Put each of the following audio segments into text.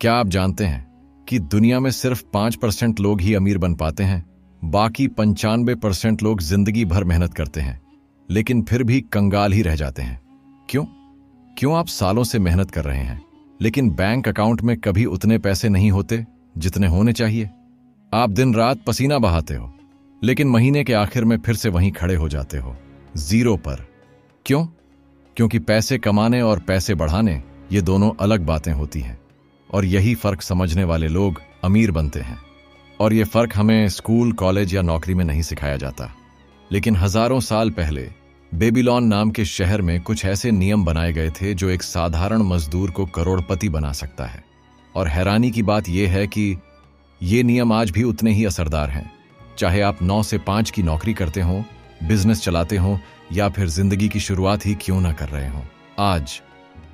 क्या आप जानते हैं कि दुनिया में सिर्फ 5% लोग ही अमीर बन पाते हैं? बाकी 95% लोग जिंदगी भर मेहनत करते हैं लेकिन फिर भी कंगाल ही रह जाते हैं। क्यों? क्यों आप सालों से मेहनत कर रहे हैं लेकिन बैंक अकाउंट में कभी उतने पैसे नहीं होते जितने होने चाहिए? आप दिन रात पसीना बहाते हो लेकिन महीने के आखिर में फिर से वहीं खड़े हो जाते हो, जीरो पर। क्यों? क्योंकि पैसे कमाने और पैसे बढ़ाने ये दोनों अलग बातें होती हैं और यही फर्क समझने वाले लोग अमीर बनते हैं। और ये फर्क हमें स्कूल, कॉलेज या नौकरी में नहीं सिखाया जाता। लेकिन हजारों साल पहले बेबीलोन नाम के शहर में कुछ ऐसे नियम बनाए गए थे जो एक साधारण मजदूर को करोड़पति बना सकता है। और हैरानी की बात यह है कि ये नियम आज भी उतने ही असरदार हैं, चाहे आप 9 से 5 की नौकरी करते हो, बिजनेस चलाते हो या फिर जिंदगी की शुरुआत ही क्यों ना कर रहे हो। आज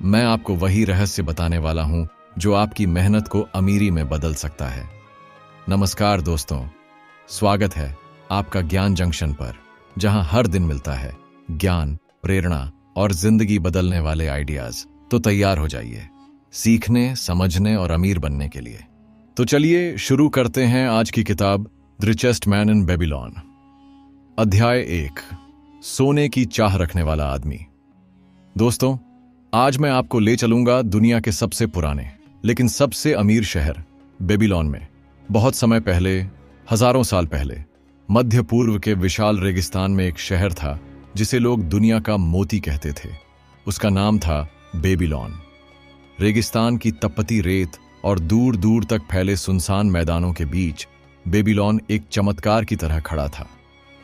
मैं आपको वही रहस्य बताने वाला हूं जो आपकी मेहनत को अमीरी में बदल सकता है। नमस्कार दोस्तों, स्वागत है आपका ज्ञान जंक्शन पर, जहां हर दिन मिलता है ज्ञान, प्रेरणा और जिंदगी बदलने वाले आइडियाज। तो तैयार हो जाइए सीखने, समझने और अमीर बनने के लिए। तो चलिए शुरू करते हैं आज की किताब the richest man in Babylon. अध्याय 1, सोने की चाह रखने वाला आदमी। दोस्तों, आज मैं आपको ले चलूंगा दुनिया के सबसे पुराने लेकिन सबसे अमीर शहर बेबीलोन में। बहुत समय पहले, हजारों साल पहले, मध्य पूर्व के विशाल रेगिस्तान में एक शहर था जिसे लोग दुनिया का मोती कहते थे। उसका नाम था बेबीलोन। रेगिस्तान की तपती रेत और दूर दूर तक फैले सुनसान मैदानों के बीच बेबीलोन एक चमत्कार की तरह खड़ा था।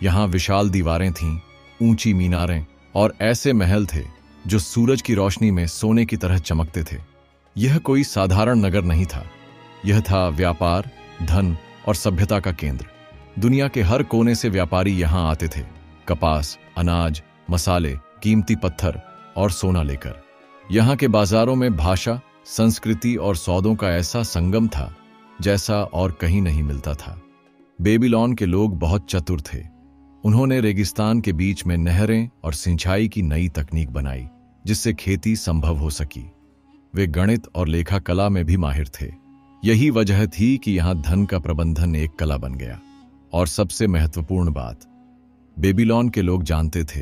यहां विशाल दीवारें थीं, ऊंची मीनारें और ऐसे महल थे जो सूरज की रोशनी में सोने की तरह चमकते थे। यह कोई साधारण नगर नहीं था, यह था व्यापार, धन और सभ्यता का केंद्र। दुनिया के हर कोने से व्यापारी यहां आते थे, कपास, अनाज, मसाले, कीमती पत्थर और सोना लेकर। यहां के बाजारों में भाषा, संस्कृति और सौदों का ऐसा संगम था जैसा और कहीं नहीं मिलता था। बेबीलोन के लोग बहुत चतुर थे। उन्होंने रेगिस्तान के बीच में नहरें और सिंचाई की नई तकनीक बनाई जिससे खेती संभव हो सकी। वे गणित और लेखा कला में भी माहिर थे। यही वजह थी कि यहां धन का प्रबंधन एक कला बन गया। और सबसे महत्वपूर्ण बात, बेबीलोन के लोग जानते थे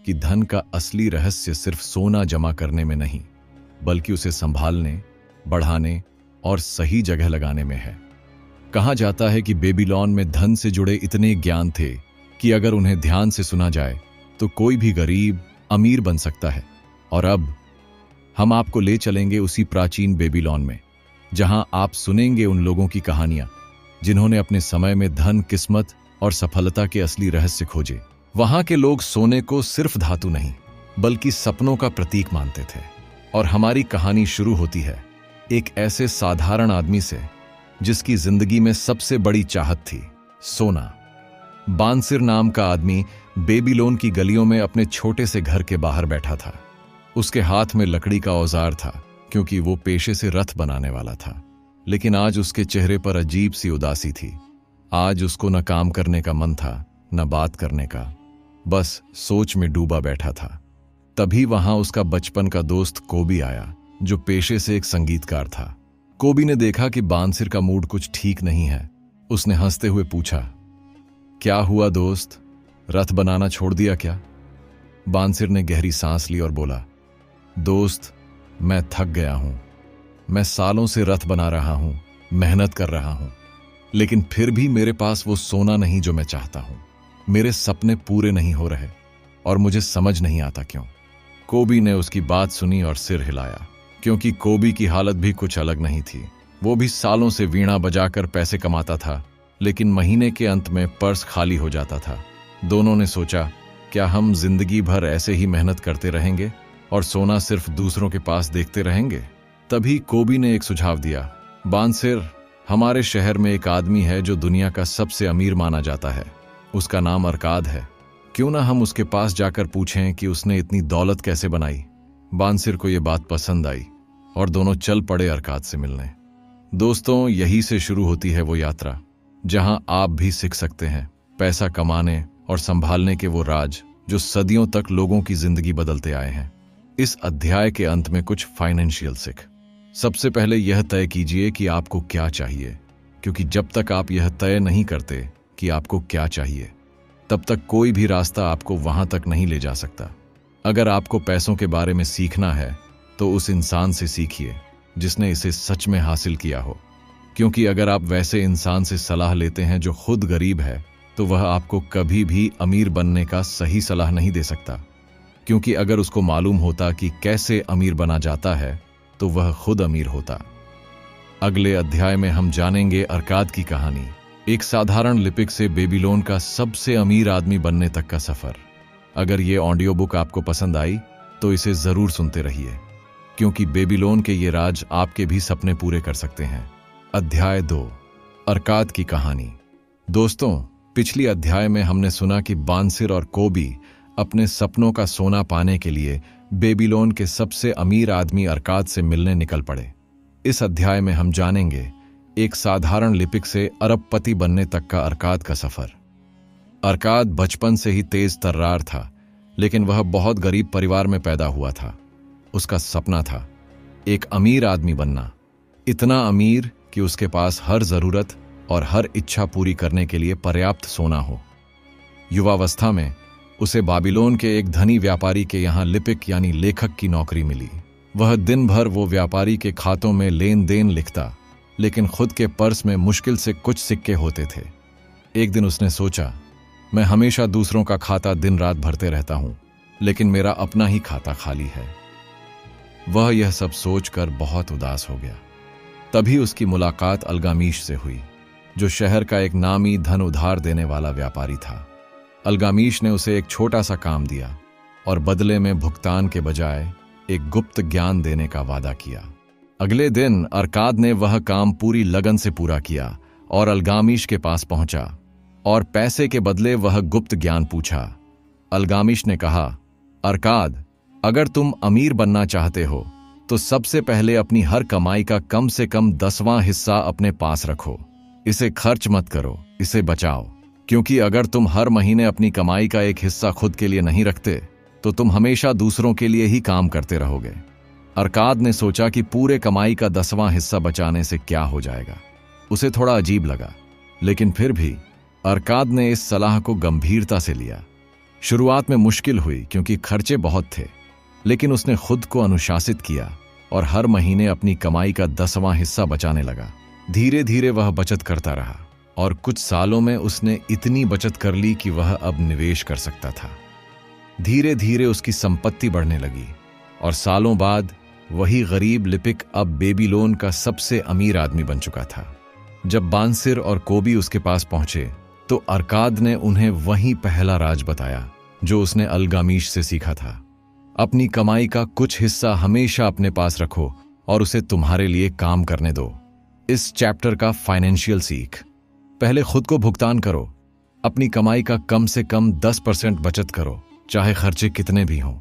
कि धन का असली रहस्य सिर्फ सोना जमा करने में नहीं, बल्कि उसे संभालने, बढ़ाने और सही जगह लगाने में है। कहा जाता है कि बेबीलोन में धन से जुड़े इतने ज्ञान थे कि अगर उन्हें ध्यान से सुना जाए तो कोई भी गरीब अमीर बन सकता है। और अब हम आपको ले चलेंगे उसी प्राचीन बेबीलोन में, जहां आप सुनेंगे उन लोगों की कहानियां जिन्होंने अपने समय में धन, किस्मत और सफलता के असली रहस्य खोजे। वहां के लोग सोने को सिर्फ धातु नहीं बल्कि सपनों का प्रतीक मानते थे। और हमारी कहानी शुरू होती है एक ऐसे साधारण आदमी से जिसकी जिंदगी में सबसे बड़ी चाहत थी, सोना। बांसिर नाम का आदमी बेबीलोन की गलियों में अपने छोटे से घर के बाहर बैठा था। उसके हाथ में लकड़ी का औजार था क्योंकि वो पेशे से रथ बनाने वाला था। लेकिन आज उसके चेहरे पर अजीब सी उदासी थी। आज उसको न काम करने का मन था, न बात करने का, बस सोच में डूबा बैठा था। तभी वहां उसका बचपन का दोस्त कोबी आया, जो पेशे से एक संगीतकार था। कोबी ने देखा कि बांसिर का मूड कुछ ठीक नहीं है। उसने हंसते हुए पूछा, क्या हुआ दोस्त, रथ बनाना छोड़ दिया क्या? बांसिर ने गहरी सांस ली और बोला, दोस्त, मैं थक गया हूं। मैं सालों से रथ बना रहा हूं, मेहनत कर रहा हूं, लेकिन फिर भी मेरे पास वो सोना नहीं जो मैं चाहता हूं। मेरे सपने पूरे नहीं हो रहे और मुझे समझ नहीं आता क्यों। कोबी ने उसकी बात सुनी और सिर हिलाया, क्योंकि कोबी की हालत भी कुछ अलग नहीं थी। वो भी सालों से वीणा बजाकर पैसे कमाता था, लेकिन महीने के अंत में पर्स खाली हो जाता था। दोनों ने सोचा, क्या हम जिंदगी भर ऐसे ही मेहनत करते रहेंगे और सोना सिर्फ दूसरों के पास देखते रहेंगे? तभी कोबी ने एक सुझाव दिया, बांसिर, हमारे शहर में एक आदमी है जो दुनिया का सबसे अमीर माना जाता है। उसका नाम अरकाद है। क्यों ना हम उसके पास जाकर पूछें कि उसने इतनी दौलत कैसे बनाई? बांसिर को यह बात पसंद आई और दोनों चल पड़े अरकाद से मिलने। दोस्तों, यही से शुरू होती है वो यात्रा जहां आप भी सीख सकते हैं पैसा कमाने और संभालने के वो राज जो सदियों तक लोगों की जिंदगी बदलते आए हैं। इस अध्याय के अंत में कुछ फाइनेंशियल सीख। सबसे पहले यह तय कीजिए कि आपको क्या चाहिए, क्योंकि जब तक आप यह तय नहीं करते कि आपको क्या चाहिए, तब तक कोई भी रास्ता आपको वहां तक नहीं ले जा सकता। अगर आपको पैसों के बारे में सीखना है तो उस इंसान से सीखिए जिसने इसे सच में हासिल किया हो, क्योंकि अगर आप वैसे इंसान से सलाह लेते हैं जो खुद गरीब है तो वह आपको कभी भी अमीर बनने का सही सलाह नहीं दे सकता, क्योंकि अगर उसको मालूम होता कि कैसे अमीर बना जाता है तो वह खुद अमीर होता। अगले अध्याय में हम जानेंगे अरकाद की कहानी, एक साधारण लिपिक से बेबीलोन का सबसे अमीर आदमी बनने तक का सफर। अगर ये ऑडियो बुक आपको पसंद आई तो इसे जरूर सुनते रहिए, क्योंकि बेबीलोन के ये राज आपके भी सपने पूरे कर सकते हैं। अध्याय 2, अरकाद की कहानी। दोस्तों, पिछली अध्याय में हमने सुना कि बांसिर और कोबी अपने सपनों का सोना पाने के लिए बेबीलोन के सबसे अमीर आदमी अरकाद से मिलने निकल पड़े। इस अध्याय में हम जानेंगे एक साधारण लिपिक से अरबपति बनने तक का अरकाद का सफर। अरकाद बचपन से ही तेज तर्रार था, लेकिन वह बहुत गरीब परिवार में पैदा हुआ था। उसका सपना था एक अमीर आदमी बनना, इतना अमीर कि उसके पास हर जरूरत और हर इच्छा पूरी करने के लिए पर्याप्त सोना हो। युवावस्था में उसे बाबिलोन के एक धनी व्यापारी के यहाँ लिपिक यानी लेखक की नौकरी मिली। वह दिन भर वो व्यापारी के खातों में लेन देन लिखता, लेकिन खुद के पर्स में मुश्किल से कुछ सिक्के होते थे। एक दिन उसने सोचा, मैं हमेशा दूसरों का खाता दिन रात भरते रहता हूं, लेकिन मेरा अपना ही खाता खाली है। वह यह सब सोचकर बहुत उदास हो गया। तभी उसकी मुलाकात अलगामीश से हुई, जो शहर का एक नामी धन उधार देने वाला व्यापारी था। अलगामीश ने उसे एक छोटा सा काम दिया और बदले में भुगतान के बजाय एक गुप्त ज्ञान देने का वादा किया। अगले दिन अरकाद ने वह काम पूरी लगन से पूरा किया और अलगामीश के पास पहुंचा और पैसे के बदले वह गुप्त ज्ञान पूछा। अलगामीश ने कहा, अरकाद, अगर तुम अमीर बनना चाहते हो तो सबसे पहले अपनी हर कमाई का कम से कम 10वां हिस्सा अपने पास रखो। इसे खर्च मत करो, इसे बचाओ, क्योंकि अगर तुम हर महीने अपनी कमाई का एक हिस्सा खुद के लिए नहीं रखते तो तुम हमेशा दूसरों के लिए ही काम करते रहोगे। अरकाद ने सोचा कि पूरे कमाई का 10वां हिस्सा बचाने से क्या हो जाएगा। उसे थोड़ा अजीब लगा, लेकिन फिर भी अरकाद ने इस सलाह को गंभीरता से लिया। शुरुआत में मुश्किल हुई क्योंकि खर्चे बहुत थे, लेकिन उसने खुद को अनुशासित किया और हर महीने अपनी कमाई का 10वां हिस्सा बचाने लगा। धीरे धीरे वह बचत करता रहा और कुछ सालों में उसने इतनी बचत कर ली कि वह अब निवेश कर सकता था। धीरे धीरे उसकी संपत्ति बढ़ने लगी और सालों बाद वही गरीब लिपिक अब बेबीलोन का सबसे अमीर आदमी बन चुका था। जब बांसिर और कोबी उसके पास पहुंचे तो अरकाद ने उन्हें वही पहला राज बताया जो उसने अलगामीश से सीखा था। अपनी कमाई का कुछ हिस्सा हमेशा अपने पास रखो और उसे तुम्हारे लिए काम करने दो। इस चैप्टर का फाइनेंशियल सीख, पहले खुद को भुगतान करो। अपनी कमाई का कम से कम 10% बचत करो, चाहे खर्चे कितने भी हों।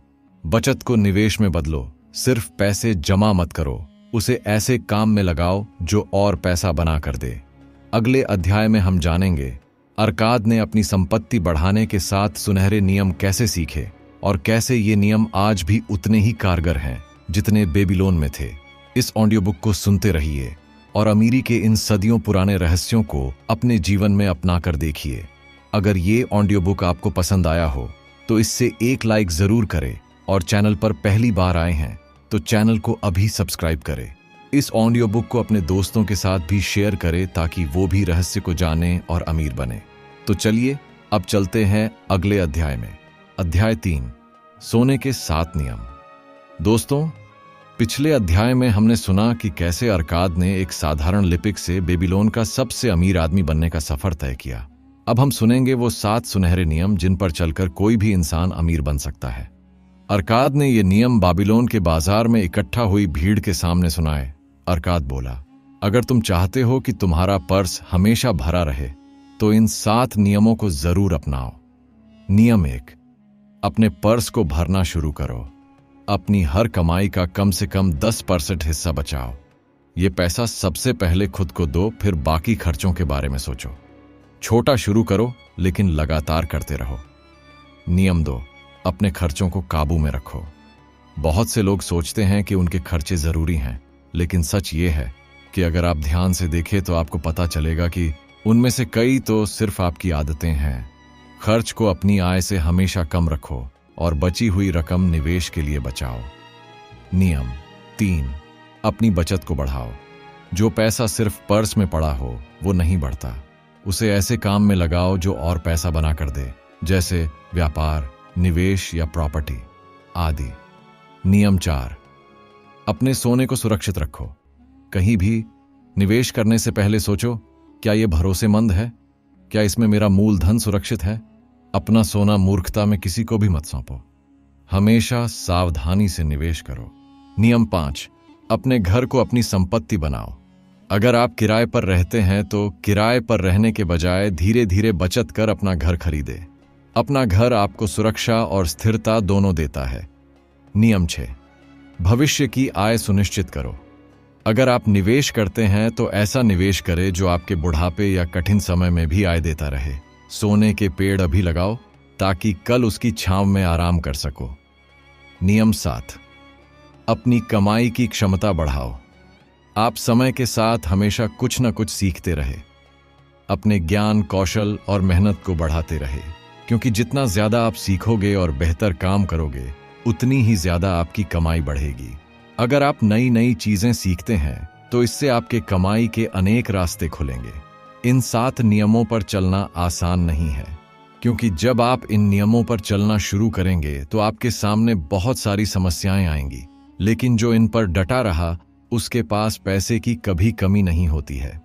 बचत को निवेश में बदलो, सिर्फ पैसे जमा मत करो, उसे ऐसे काम में लगाओ जो और पैसा बना कर दे। अगले अध्याय में हम जानेंगे अरकाद ने अपनी संपत्ति बढ़ाने के 7 सुनहरे नियम कैसे सीखे और कैसे ये नियम आज भी उतने ही कारगर हैं जितने बेबीलोन में थे। इस ऑडियो बुक को सुनते रहिए और अमीरी के इन सदियों पुराने रहस्यों को अपने जीवन में अपना कर देखिए। अगर ये ऑडियो बुक आपको पसंद आया हो तो इससे एक लाइक जरूर करें और चैनल पर पहली बार आए हैं तो चैनल को अभी सब्सक्राइब करें। इस ऑडियो बुक को अपने दोस्तों के साथ भी शेयर करें ताकि वो भी रहस्य को जाने और अमीर बने। तो चलिए अब चलते हैं अगले अध्याय में। अध्याय 3, सोने के 7 नियम। दोस्तों, पिछले अध्याय में हमने सुना कि कैसे अरकाद ने एक साधारण लिपिक से बेबीलोन का सबसे अमीर आदमी बनने का सफर तय किया। अब हम सुनेंगे वो 7 सुनहरे नियम जिन पर चलकर कोई भी इंसान अमीर बन सकता है। अरकाद ने ये नियम बाबिलोन के बाजार में इकट्ठा हुई भीड़ के सामने सुनाए। अरकाद बोला, अगर तुम चाहते हो कि तुम्हारा पर्स हमेशा भरा रहे तो इन 7 नियमों को जरूर अपनाओ। नियम 1, अपने पर्स को भरना शुरू करो। अपनी हर कमाई का कम से कम 10% हिस्सा बचाओ। ये पैसा सबसे पहले खुद को दो, फिर बाकी खर्चों के बारे में सोचो। छोटा शुरू करो लेकिन लगातार करते रहो। नियम 2, अपने खर्चों को काबू में रखो। बहुत से लोग सोचते हैं कि उनके खर्चे जरूरी हैं, लेकिन सच ये है कि अगर आप ध्यान से देखें तो आपको पता चलेगा कि उनमें से कई तो सिर्फ आपकी आदतें हैं। खर्च को अपनी आय से हमेशा कम रखो और बची हुई रकम निवेश के लिए बचाओ। नियम 3, अपनी बचत को बढ़ाओ। जो पैसा सिर्फ पर्स में पड़ा हो वो नहीं बढ़ता, उसे ऐसे काम में लगाओ जो और पैसा बना कर दे, जैसे व्यापार, निवेश या प्रॉपर्टी आदि। नियम 4, अपने सोने को सुरक्षित रखो। कहीं भी निवेश करने से पहले सोचो, क्या यह भरोसेमंद है? क्या इसमें मेरा मूलधन सुरक्षित है? अपना सोना मूर्खता में किसी को भी मत सौंपो। हमेशा सावधानी से निवेश करो। नियम 5, अपने घर को अपनी संपत्ति बनाओ। अगर आप किराए पर रहते हैं तो किराए पर रहने के बजाय धीरे धीरे बचत कर अपना घर खरीदे। अपना घर आपको सुरक्षा और स्थिरता दोनों देता है। नियम 6, भविष्य की आय सुनिश्चित करो। अगर आप निवेश करते हैं तो ऐसा निवेश करें जो आपके बुढ़ापे या कठिन समय में भी आय देता रहे। सोने के पेड़ अभी लगाओ ताकि कल उसकी छांव में आराम कर सको। नियम 7, अपनी कमाई की क्षमता बढ़ाओ। आप समय के साथ हमेशा कुछ न कुछ सीखते रहे। अपने ज्ञान, कौशल और मेहनत को बढ़ाते रहे, क्योंकि जितना ज्यादा आप सीखोगे और बेहतर काम करोगे उतनी ही ज्यादा आपकी कमाई बढ़ेगी। अगर आप नई नई चीजें सीखते हैं तो इससे आपके कमाई के अनेक रास्ते खुलेंगे। इन 7 नियमों पर चलना आसान नहीं है, क्योंकि जब आप इन नियमों पर चलना शुरू करेंगे तो आपके सामने बहुत सारी समस्याएं आएंगी, लेकिन जो इन पर डटा रहा उसके पास पैसे की कभी कमी नहीं होती है।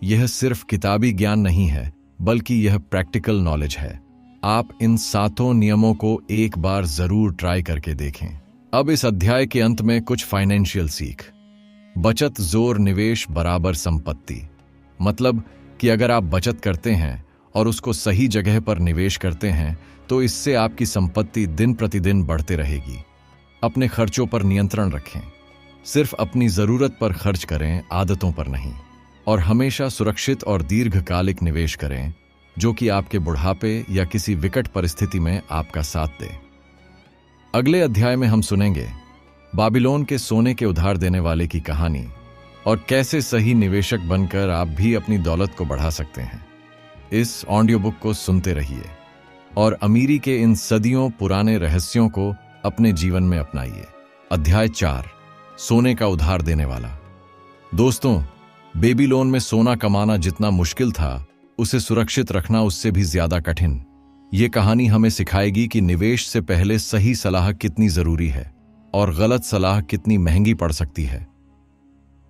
यह सिर्फ किताबी ज्ञान नहीं है, बल्कि यह प्रैक्टिकल नॉलेज है। आप इन 7 नियमों को एक बार जरूर ट्राई करके देखें। अब इस अध्याय के अंत में कुछ फाइनेंशियल सीख। बचत जोर निवेश बराबर संपत्ति। मतलब कि अगर आप बचत करते हैं और उसको सही जगह पर निवेश करते हैं तो इससे आपकी संपत्ति दिन प्रतिदिन बढ़ते रहेगी। अपने खर्चों पर नियंत्रण रखें। सिर्फ अपनी जरूरत पर खर्च करें, आदतों पर नहीं। और हमेशा सुरक्षित और दीर्घकालिक निवेश करें जो कि आपके बुढ़ापे या किसी विकट परिस्थिति में आपका साथ दे। अगले अध्याय में हम सुनेंगे बाबिलोन के सोने के उधार देने वाले की कहानी और कैसे सही निवेशक बनकर आप भी अपनी दौलत को बढ़ा सकते हैं। इस ऑडियो बुक को सुनते रहिए और अमीरी के इन सदियों पुराने रहस्यों को अपने जीवन में अपनाइए। अध्याय 4, सोने का उधार देने वाला। दोस्तों, बेबीलोन में सोना कमाना जितना मुश्किल था, उसे सुरक्षित रखना उससे भी ज्यादा कठिन। ये कहानी हमें सिखाएगी कि निवेश से पहले सही सलाह कितनी जरूरी है और गलत सलाह कितनी महंगी पड़ सकती है।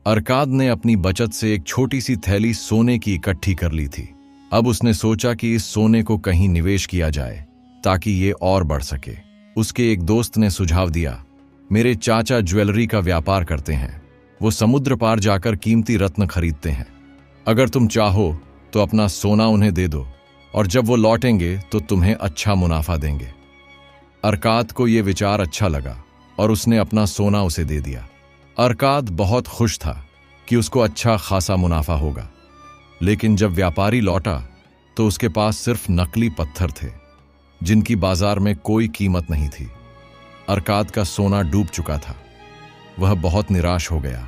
अरकाद ने अपनी बचत से एक छोटी सी थैली सोने की इकट्ठी कर ली थी। अब उसने सोचा कि इस सोने को कहीं निवेश किया जाए ताकि ये और बढ़ सके। उसके एक दोस्त ने सुझाव दिया, मेरे चाचा ज्वेलरी का व्यापार करते हैं, वो समुद्र पार जाकर कीमती रत्न खरीदते हैं। अगर तुम चाहो तो अपना सोना उन्हें दे दो और जब वो लौटेंगे तो तुम्हें अच्छा मुनाफा देंगे। अरकाद को यह विचार अच्छा लगा और उसने अपना सोना उसे दे दिया। अरकाद बहुत खुश था कि उसको अच्छा खासा मुनाफा होगा, लेकिन जब व्यापारी लौटा तो उसके पास सिर्फ नकली पत्थर थे जिनकी बाजार में कोई कीमत नहीं थी। अरकाद का सोना डूब चुका था। वह बहुत निराश हो गया।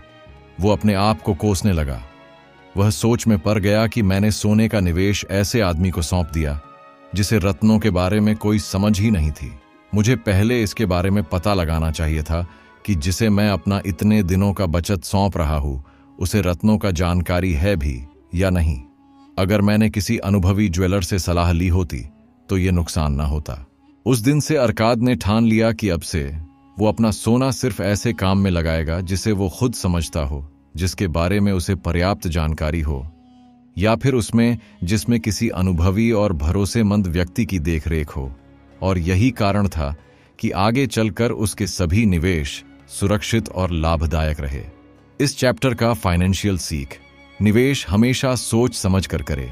वो अपने आप को कोसने लगा। वह सोच में पड़ गया कि मैंने सोने का निवेश ऐसे आदमी को सौंप दिया जिसे रत्नों के बारे में कोई समझ ही नहीं थी। मुझे पहले इसके बारे में पता लगाना चाहिए था कि जिसे मैं अपना इतने दिनों का बचत सौंप रहा हूं उसे रत्नों का जानकारी है भी या नहीं। अगर मैंने किसी अनुभवी ज्वेलर से सलाह ली होती तो यह नुकसान ना होता। उस दिन से अरकाद ने ठान लिया कि अब से वो अपना सोना सिर्फ ऐसे काम में लगाएगा जिसे वो खुद समझता हो, जिसके बारे में उसे पर्याप्त जानकारी हो, या फिर उसमें जिसमें किसी अनुभवी और भरोसेमंद व्यक्ति की देखरेख हो। और यही कारण था कि आगे चलकर उसके सभी निवेश सुरक्षित और लाभदायक रहे। इस चैप्टर का फाइनेंशियल सीख, निवेश हमेशा सोच समझ कर करे।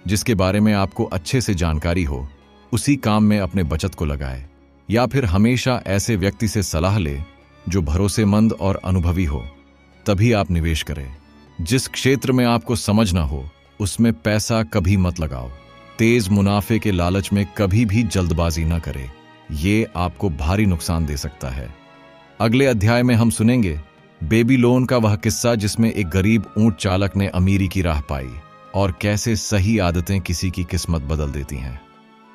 जिसके बारे में आपको अच्छे से जानकारी हो उसी काम में अपने बचत को लगाए, या फिर हमेशा ऐसे व्यक्ति से सलाह ले जो भरोसेमंद और अनुभवी हो, तभी आप निवेश करें। जिस क्षेत्र में आपको समझ ना हो उसमें पैसा कभी मत लगाओ। तेज मुनाफे के लालच में कभी भी जल्दबाजी न करें, ये आपको भारी नुकसान दे सकता है। अगले अध्याय में हम सुनेंगे बेबीलोन का वह किस्सा जिसमें एक गरीब ऊंट चालक ने अमीरी की राह पाई और कैसे सही आदतें किसी की किस्मत बदल देती हैं।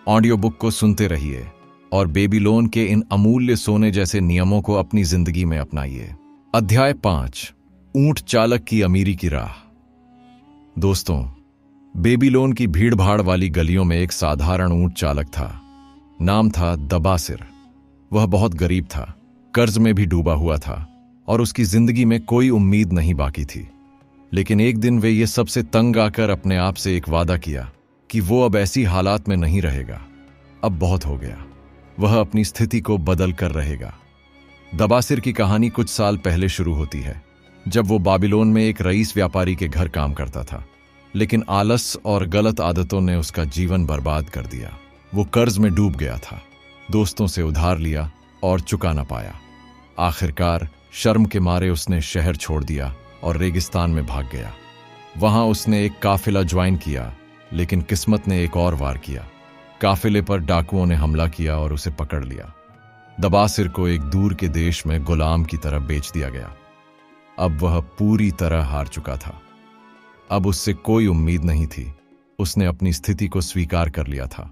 ऑडियो बुक को सुनते रहिए और बेबीलोन के इन अमूल्य सोने जैसे नियमों को अपनी जिंदगी में अपनाइए। अध्याय 5, ऊंट चालक की अमीरी की राह। दोस्तों, बेबीलोन की भीड़भाड़ वाली गलियों में एक साधारण ऊंट चालक था। नाम था दबासिर। वह बहुत गरीब था, कर्ज में भी डूबा हुआ था और उसकी जिंदगी में कोई उम्मीद नहीं बाकी थी। लेकिन एक दिन वे ये सबसे तंग आकर अपने आप से एक वादा किया कि वो अब ऐसी हालात में नहीं रहेगा। अब बहुत हो गया, वह अपनी स्थिति को बदल कर रहेगा। दबासिर की कहानी कुछ साल पहले शुरू होती है, जब वो बाबिलोन में एक रईस व्यापारी के घर काम करता था। लेकिन आलस और गलत आदतों ने उसका जीवन बर्बाद कर दिया। वो कर्ज में डूब गया था, दोस्तों से उधार लिया और चुका ना पाया। आखिरकार शर्म के मारे उसने शहर छोड़ दिया और रेगिस्तान में भाग गया। वहां उसने एक काफिला ज्वाइन किया, लेकिन किस्मत ने एक और वार किया। काफिले पर डाकुओं ने हमला किया और उसे पकड़ लिया। दबासिर को एक दूर के देश में गुलाम की तरह बेच दिया गया। अब वह पूरी तरह हार चुका था। अब उससे कोई उम्मीद नहीं थी। उसने अपनी स्थिति को स्वीकार कर लिया था।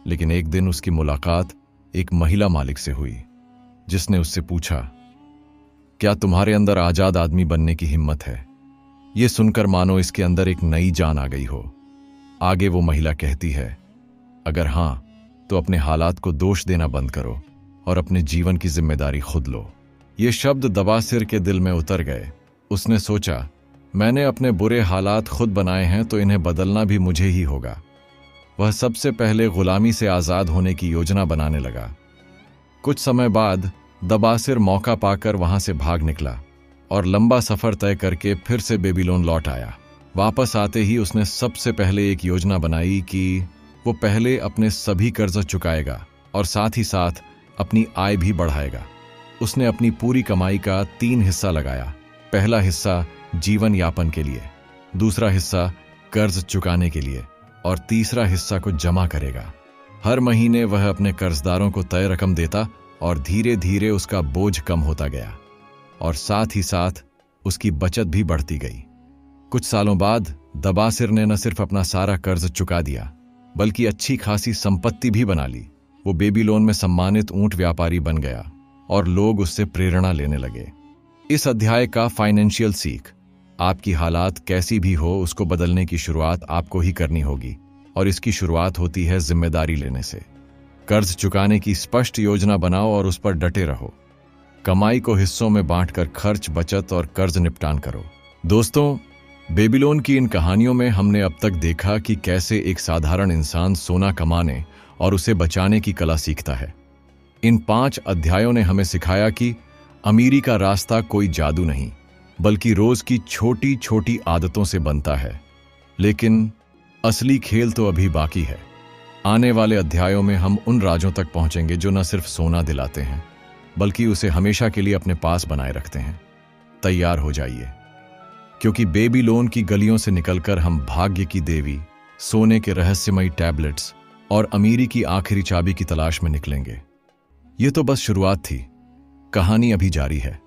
लेकिन एक दिन उसकी मुलाकात एक महिला मालिक से हुई, जिसने उससे पूछा, क्या तुम्हारे अंदर आजाद आदमी बनने की हिम्मत है? यह सुनकर मानो इसके अंदर एक नई जान आ गई हो। आगे वो महिला कहती है, अगर हां, तो अपने हालात को दोष देना बंद करो और अपने जीवन की जिम्मेदारी खुद लो। ये शब्द दबासिर के दिल में उतर गए। उसने सोचा, मैंने अपने बुरे हालात खुद बनाए हैं तो इन्हें बदलना भी मुझे ही होगा। वह सबसे पहले गुलामी से आजाद होने की योजना बनाने लगा। कुछ समय बाद दबासिर मौका पाकर वहां से भाग निकला और लंबा सफर तय करके फिर से बेबीलोन लौट आया। वापस आते ही उसने सबसे पहले एक योजना बनाई कि वो पहले अपने सभी कर्ज चुकाएगा और साथ ही साथ अपनी आय भी बढ़ाएगा। उसने अपनी पूरी कमाई का 3 हिस्सा लगाया। पहला हिस्सा जीवन यापन के लिए, दूसरा हिस्सा कर्ज चुकाने के लिए और तीसरा हिस्सा को जमा करेगा। हर महीने वह अपने कर्जदारों को तय रकम देता और धीरे धीरे उसका बोझ कम होता गया और साथ ही साथ उसकी बचत भी बढ़ती गई। कुछ सालों बाद दबासिर ने न सिर्फ अपना सारा कर्ज चुका दिया, बल्कि अच्छी खासी संपत्ति भी बना ली। वो बेबीलोन में सम्मानित ऊंट व्यापारी बन गया और लोग उससे प्रेरणा लेने लगे। इस अध्याय का फाइनेंशियल सीख, आपकी हालात कैसी भी हो, उसको बदलने की शुरुआत आपको ही करनी होगी और इसकी शुरुआत होती है जिम्मेदारी लेने से। कर्ज चुकाने की स्पष्ट योजना बनाओ और उस पर डटे रहो। कमाई को हिस्सों में बांटकर खर्च, बचत और कर्ज निपटान करो। दोस्तों, बेबीलोन की इन कहानियों में हमने अब तक देखा कि कैसे एक साधारण इंसान सोना कमाने और उसे बचाने की कला सीखता है। इन 5 अध्यायों ने हमें सिखाया कि अमीरी का रास्ता कोई जादू नहीं, बल्कि रोज की छोटी छोटी आदतों से बनता है। लेकिन असली खेल तो अभी बाकी है। आने वाले अध्यायों में हम उन राजों तक पहुंचेंगे जो न सिर्फ सोना दिलाते हैं, बल्कि उसे हमेशा के लिए अपने पास बनाए रखते हैं। तैयार हो जाइए, क्योंकि बेबीलोन की गलियों से निकलकर हम भाग्य की देवी, सोने के रहस्यमयी टैबलेट्स और अमीरी की आखिरी चाबी की तलाश में निकलेंगे। ये तो बस शुरुआत थी, कहानी अभी जारी है।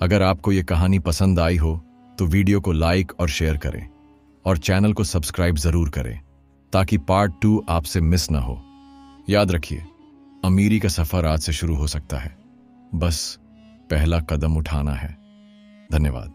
अगर आपको ये कहानी पसंद आई हो तो वीडियो को लाइक और शेयर करें और चैनल को सब्सक्राइब जरूर करें, ताकि पार्ट 2 आपसे मिस ना हो। याद रखिए, अमीरी का सफर आज से शुरू हो सकता है, बस पहला कदम उठाना है। धन्यवाद।